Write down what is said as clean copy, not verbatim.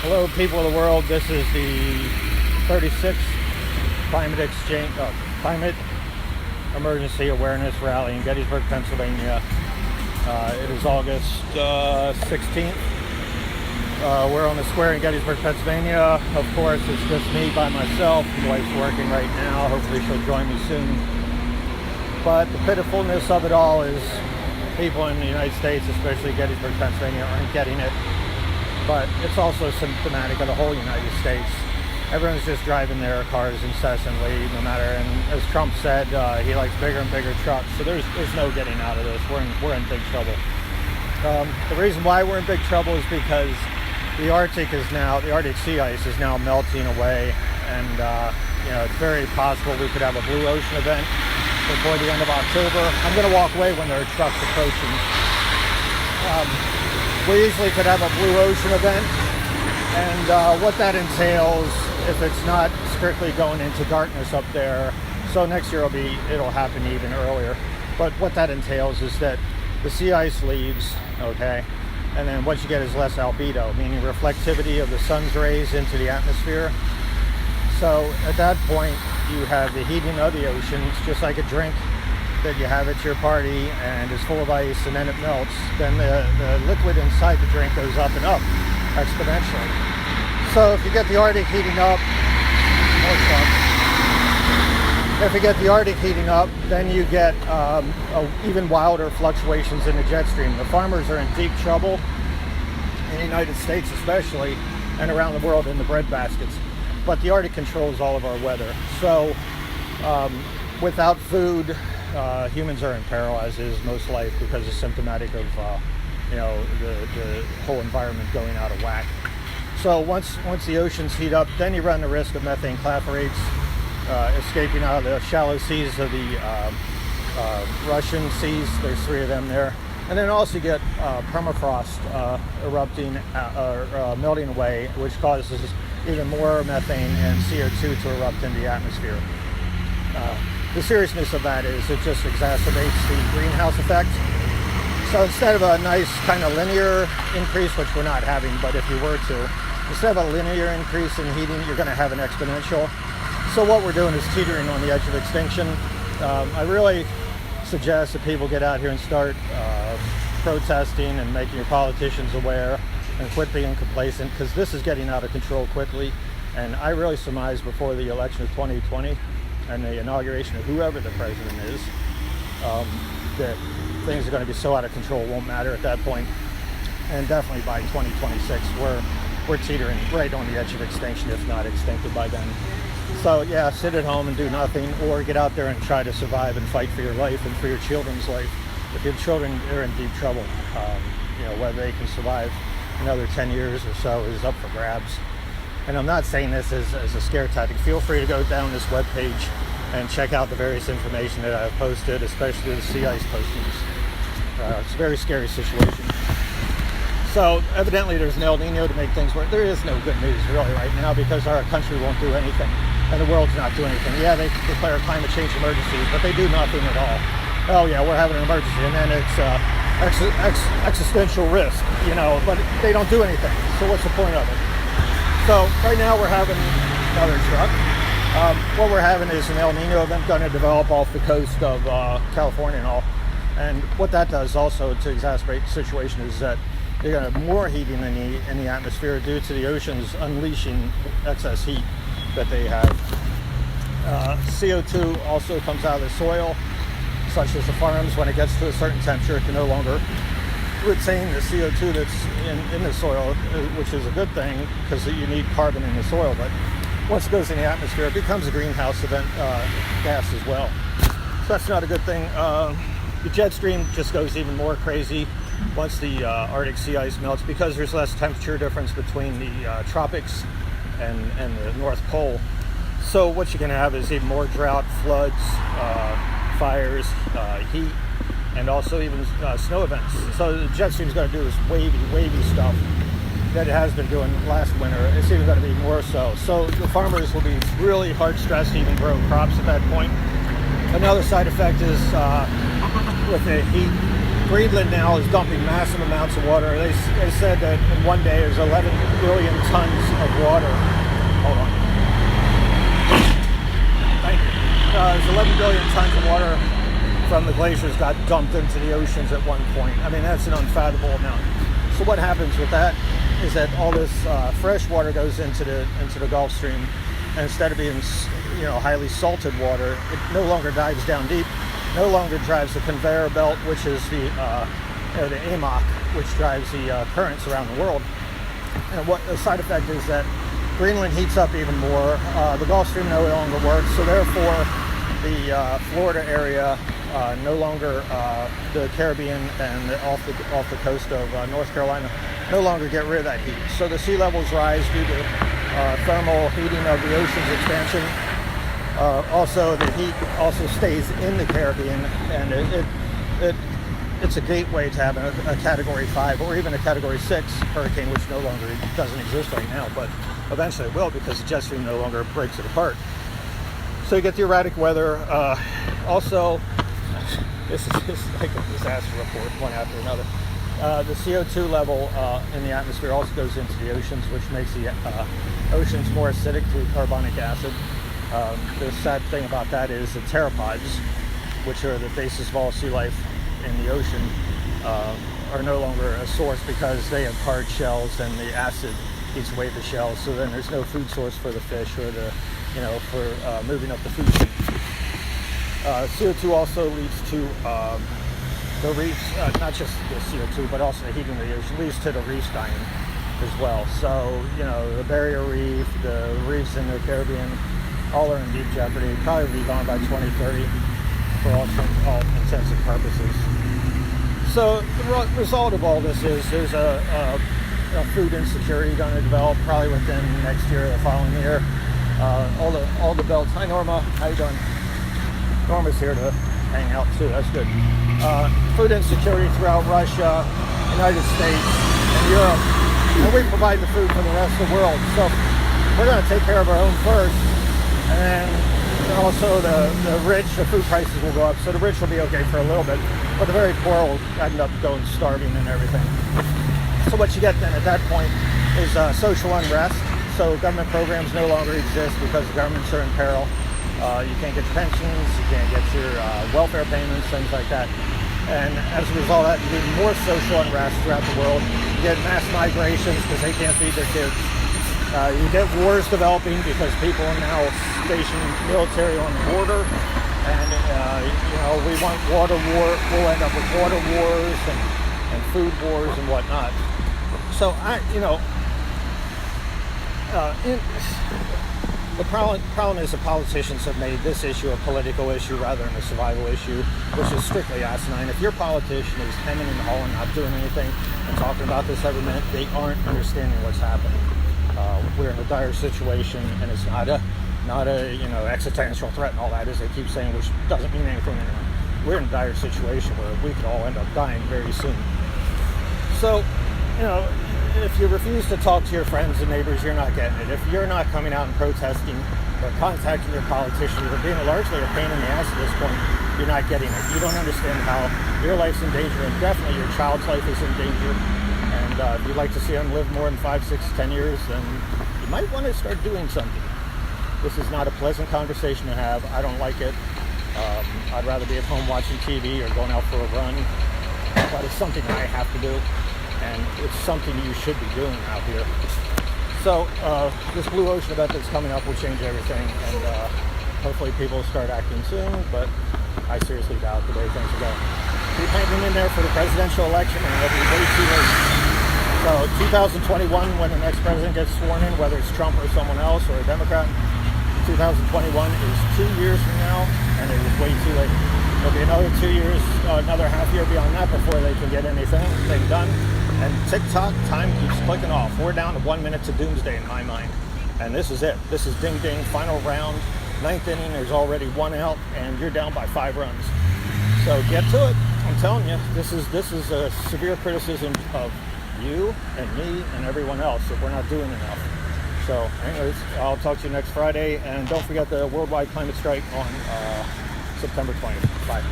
Hello, people of the world. This is the 36th Climate Emergency Awareness Rally in Gettysburg, Pennsylvania. It is August 16th. We're on the square in Gettysburg, Pennsylvania. Of course, it's just me by myself. My wife's working right now. Hopefully she'll join me soon. But the pitifulness of it all is people in the United States, especially Gettysburg, Pennsylvania, aren't getting it. But it's also symptomatic of the whole United States. Everyone's just driving their cars incessantly, no matter. And as Trump said, he likes bigger and bigger trucks. So there's no getting out of this. We're in big trouble. The reason why we're in big trouble is because the Arctic sea ice is now melting away, and it's very possible we could have a blue ocean event before the end of October. I'm going to walk away when there are trucks approaching. We easily could have a blue ocean event, and what that entails, if it's not strictly going into darkness up there, so next year it'll happen even earlier. But what that entails is that the sea ice leaves, okay, and then what you get is less albedo, meaning reflectivity of the sun's rays into the atmosphere. So at that point, you have the heating of the oceans, just like a drink that you have at your party and is full of ice and then it melts. Then the liquid inside the drink goes up and up exponentially. So if you get the Arctic heating up, then you get even wilder fluctuations in the jet stream. The farmers are in deep trouble, in the United States especially, and around the world in the bread baskets. But the Arctic controls all of our weather. So without food, humans are in peril, as is most life, because it's symptomatic of the whole environment going out of whack. So once the oceans heat up, then you run the risk of methane clathrates escaping out of the shallow seas of the Russian seas. There's 3 of them there. And then also you get permafrost erupting or melting away, which causes even more methane and CO2 to erupt in the atmosphere. The seriousness of that is it just exacerbates the greenhouse effect. So instead of a nice kind of linear increase, which we're not having, but if you were to, instead of a linear increase in heating, you're going to have an exponential. So what we're doing is teetering on the edge of extinction. I really suggest that people get out here and start protesting and making your politicians aware and quit being complacent, because this is getting out of control quickly. And I really surmise before the election of 2020 and the inauguration of whoever the president is, that things are going to be so out of control, it won't matter at that point. And definitely by 2026, we're teetering right on the edge of extinction, if not extincted by then. So yeah, sit at home and do nothing, or get out there and try to survive and fight for your life and for your children's life. If your children are in deep trouble, whether they can survive another 10 years or so is up for grabs. And I'm not saying this as a scare tactic. Feel free to go down this webpage and check out the various information that I've posted, especially the sea ice postings. It's a very scary situation. So evidently there's an El Nino to make things work. There is no good news really right now, because our country won't do anything and the world's not doing anything. Yeah, they declare a climate change emergency, but they do nothing at all. Oh yeah, we're having an emergency, and then it's existential risk, but they don't do anything. So what's the point of it? So right now we're having another truck. What we're having is an El Nino event going to develop off the coast of California and all. And what that does also to exacerbate the situation is that you're going to have more heating in the atmosphere due to the oceans unleashing excess heat that they have. CO2 also comes out of the soil, such as the farms. When it gets to a certain temperature, it can no longer retain the CO2 that's in the soil, which is a good thing because you need carbon in the soil. But once it goes in the atmosphere, it becomes a greenhouse event gas as well. So that's not a good thing. The jet stream just goes even more crazy once the Arctic sea ice melts, because there's less temperature difference between the tropics and the North Pole. So what you're going to have is even more drought, floods, fires, heat, and also even snow events. So the jet stream is going to do this wavy stuff that it has been doing last winter. It's even going to be more so. So the farmers will be really hard stressed to even grow crops at that point. Another side effect is with the heat Greenland now is dumping massive amounts of water. They said that in one day there's 11 billion tons of water. Hold on. Thank you. There's 11 billion tons of water from the glaciers got dumped into the oceans at one point. I mean, that's an unfathomable amount. So what happens with that is that all this fresh water goes into the Gulf Stream, and instead of being, you know, highly salted water, it no longer dives down deep, no longer drives the conveyor belt, which is the AMOC, which drives the currents around the world. And what the side effect is that Greenland heats up even more. The Gulf Stream no longer works, so therefore the Florida area, no longer the Caribbean and off the coast of North Carolina, no longer get rid of that heat. So the sea levels rise due to thermal heating of the ocean's expansion. Also, the heat also stays in the Caribbean, and it's a gateway to having a Category 5 or even a Category 6 hurricane, which no longer doesn't exist right now, but eventually it will, because the jet stream no longer breaks it apart. So you get the erratic weather. Also, this is like a disaster report, one after another. The CO2 level in the atmosphere also goes into the oceans, which makes the oceans more acidic through carbonic acid. The sad thing about that is the pteropods, which are the basis of all sea life in the ocean, are no longer a source because they have hard shells and the acid eats away the shells. So then there's no food source for the fish or the, you know, for moving up the food chain. CO2 also leads to the reefs, not just the CO2, but also the heating of the ocean leads to the reefs dying as well. So, you know, the barrier reef, the reefs in the Caribbean, all are in deep jeopardy. Probably be gone by 2030 for all intents and purposes. So the result of all this is there's a food insecurity going to develop probably within next year or the following year. All the belts. Hi Norma, how you doing? Norma's here to hang out too. That's good. Food insecurity throughout Russia, United States, and Europe, and we provide the food for the rest of the world. So we're going to take care of our own first, and then also the rich, the food prices will go up. So the rich will be okay for a little bit, but the very poor will end up going starving and everything. So what you get then at that point is social unrest. So government programs no longer exist because the governments are in peril. You can't get pensions, you can't get your welfare payments, things like that. And as a result of that, you get more social unrest throughout the world. You get mass migrations because they can't feed their kids. You get wars developing because people are now stationing military on the border. And, you know, we want water war. We'll end up with water wars and food wars and whatnot. So, the problem is the politicians have made this issue a political issue rather than a survival issue, which is strictly asinine. If your politician is hemming and hawing, not doing anything, and talking about this every minute, they aren't understanding what's happening. We're in a dire situation, and it's not a you know, existential threat and all that, as they keep saying, which doesn't mean anything anymore. We're in a dire situation where we could all end up dying very soon. So, you know, if you refuse to talk to your friends and neighbors, you're not getting it. If you're not coming out and protesting or contacting your politicians or being largely a pain in the ass at this point, you're not getting it. You don't understand how your life's in danger, and definitely your child's life is in danger. And if you'd like to see them live more than 5, 6, 10 years, then you might want to start doing something. This is not a pleasant conversation to have. I don't like it. I'd rather be at home watching TV or going out for a run. But it's something I have to do. And it's something you should be doing out here. So this Blue Ocean event that's coming up will change everything, and hopefully people will start acting soon, but I seriously doubt the way things are going. Keep hanging in there for the presidential election, and it'll be way too late. So 2021, when the next president gets sworn in, whether it's Trump or someone else or a Democrat, 2021 is 2 years from now, and it is way too late. There'll be another 2 years, another half year beyond that before they can get anything done. And tick-tock, time keeps clicking off. We're down to 1 minute to doomsday in my mind. And this is it. This is ding-ding, final round, 9th inning. There's already 1 out, and you're down by 5 runs. So get to it. I'm telling you, this is a severe criticism of you and me and everyone else that we're not doing enough. So anyways, I'll talk to you next Friday. And don't forget the worldwide climate strike on September 20th. Bye.